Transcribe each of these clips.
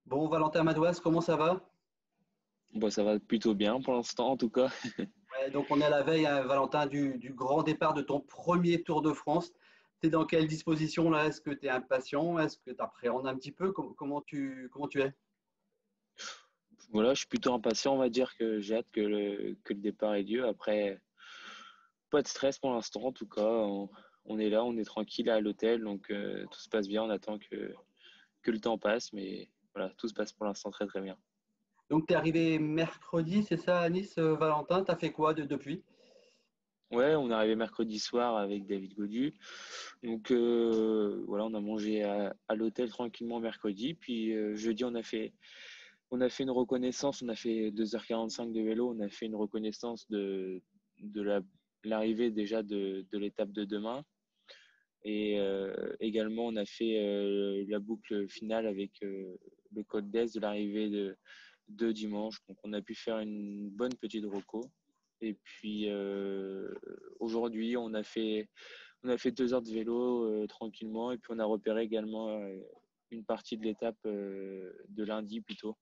Bon, Valentin Madouas, comment ça va? Bon, ça va plutôt bien pour l'instant, en tout cas. Ouais, donc, on est à la veille, hein, Valentin, du grand départ de ton premier Tour de France. Tu es dans quelle disposition là? Est-ce que tu es impatient? Est-ce que tu appréhendes un petit peu? Comment tu es? Voilà, je suis plutôt impatient, on va dire que j'ai hâte que le départ ait lieu. Après, pas de stress pour l'instant, en tout cas. On est là, on est tranquille à l'hôtel, donc tout se passe bien. On attend que le temps passe, mais voilà, tout se passe pour l'instant très très bien. Donc, tu es arrivé mercredi, c'est ça, à Nice, Valentin? Tu as fait quoi depuis? Ouais, on est arrivé mercredi soir avec David Godu. Donc voilà, on a mangé à l'hôtel tranquillement mercredi. Puis jeudi, on a fait une reconnaissance. On a fait 2h45 de vélo. On a fait une reconnaissance de l'arrivée déjà de l'étape de demain. Et également, on a fait la boucle finale avec le code d'Est de l'arrivée de dimanche. Donc, on a pu faire une bonne petite reco. Et puis aujourd'hui, on a fait 2 heures de vélo tranquillement. Et puis on a repéré également une partie de l'étape de lundi plutôt.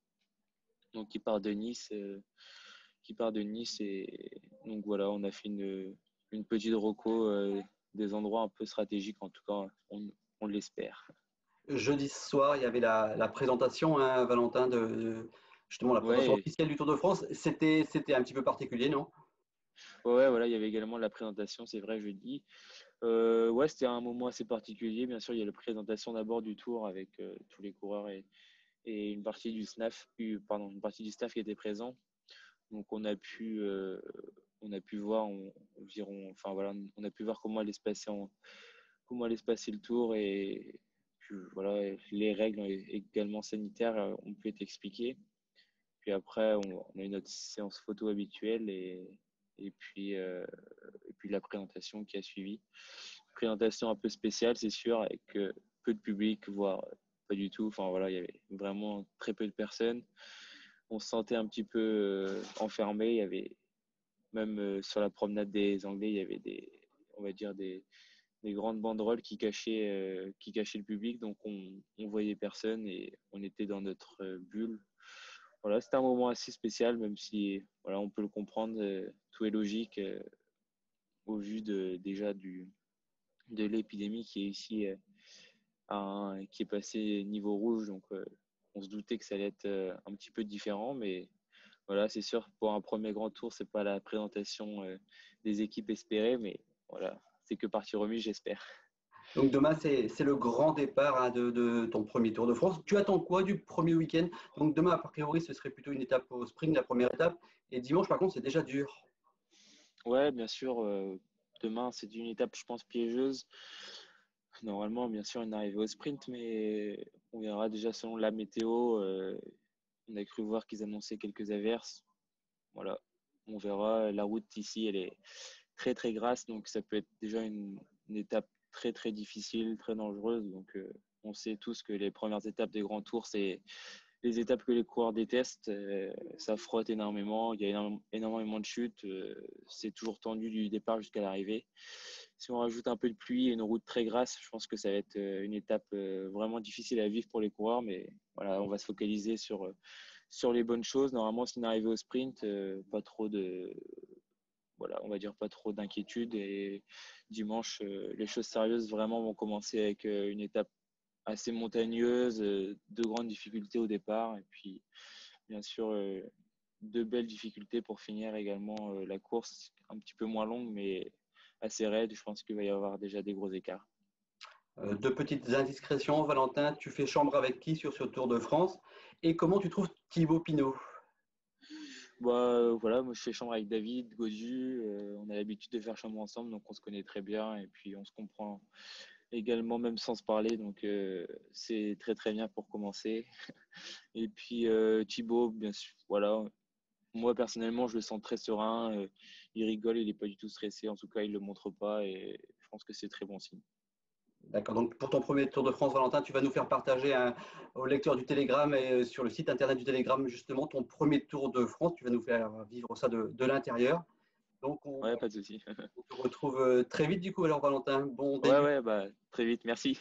Donc qui part de Nice et donc voilà, on a fait une petite reco des endroits un peu stratégiques en tout cas, on l'espère. Jeudi soir, il y avait la présentation, hein, Valentin, justement la présentation Ouais, officielle du Tour de France. C'était un petit peu particulier, non? ouais, voilà, il y avait également la présentation, c'est vrai, jeudi. Ouais, c'était un moment assez particulier. Bien sûr, il y a la présentation d'abord du tour avec tous les coureurs et une partie du staff, pardon, une partie du staff qui était présent. Donc on a pu voir environ, enfin voilà, on a pu voir comment allait se passer le tour et puis, voilà, les règles également sanitaires ont pu être expliquées. Puis après, on a eu notre séance photo habituelle et puis la présentation qui a suivi. Présentation un peu spéciale, c'est sûr, avec peu de public, voire pas du tout. Enfin voilà, il y avait vraiment très peu de personnes. On se sentait un petit peu enfermé. Il y avait même sur la promenade des Anglais, il y avait on va dire des grandes banderoles qui cachaient le public, donc on voyait personne et on était dans notre bulle. Voilà, c'était un moment assez spécial, même si voilà, on peut le comprendre, tout est logique au vu déjà de l'épidémie qui est ici, qui est passé niveau rouge, donc on se doutait que ça allait être un petit peu différent, mais voilà, c'est sûr, pour un premier grand tour, c'est pas la présentation des équipes espérées, mais voilà, c'est que partie remise, j'espère. Donc demain, c'est le grand départ, hein, de ton premier Tour de France. Tu attends quoi du premier week-end? Donc demain, a priori, ce serait plutôt une étape au sprint, la première étape. Et dimanche, par contre, c'est déjà dur. Ouais, bien sûr, demain, c'est une étape, je pense, piégeuse. Normalement, bien sûr, une arrivée au sprint, mais on verra déjà selon la météo. On a cru voir qu'ils annonçaient quelques averses. Voilà, on verra. La route ici, elle est très, très grasse, donc ça peut être déjà une étape très, très difficile, très dangereuse. Donc, on sait tous que les premières étapes des grands tours, c'est les étapes que les coureurs détestent. Ça frotte énormément, il y a énormément de chutes. C'est toujours tendu du départ jusqu'à l'arrivée. Si on rajoute un peu de pluie et une route très grasse, je pense que ça va être une étape vraiment difficile à vivre pour les coureurs. Mais voilà, on va se focaliser sur les bonnes choses. Normalement, c'est une arrivée au sprint, pas trop voilà, on va dire pas trop d'inquiétude. Et dimanche, les choses sérieuses vraiment vont commencer avec une étape assez montagneuse, de grandes difficultés au départ, et puis bien sûr de belles difficultés pour finir également la course, un petit peu moins longue, mais assez raide. Je pense qu'il va y avoir déjà des gros écarts. Deux petites indiscrétions, Valentin. Tu fais chambre avec qui sur ce Tour de France? Et comment tu trouves Thibaut Pinot? Bah, voilà, moi je fais chambre avec David, Godu, on a l'habitude de faire chambre ensemble, donc on se connaît très bien et puis on se comprend également même sans se parler, donc c'est très très bien pour commencer. Et puis Thibaut, bien sûr, voilà, moi, personnellement, je le sens très serein. Il rigole, il n'est pas du tout stressé. En tout cas, il ne le montre pas et je pense que c'est très bon signe. D'accord. Donc pour ton premier Tour de France, Valentin, tu vas nous faire partager au lecteur du Télégramme et sur le site internet du Télégramme, justement, ton premier Tour de France. Tu vas nous faire vivre ça de l'intérieur. Donc Ouais, pas de souci. on te retrouve très vite, du coup, alors, Valentin. Bon Ouais, début. ouais, bah, très vite. Merci.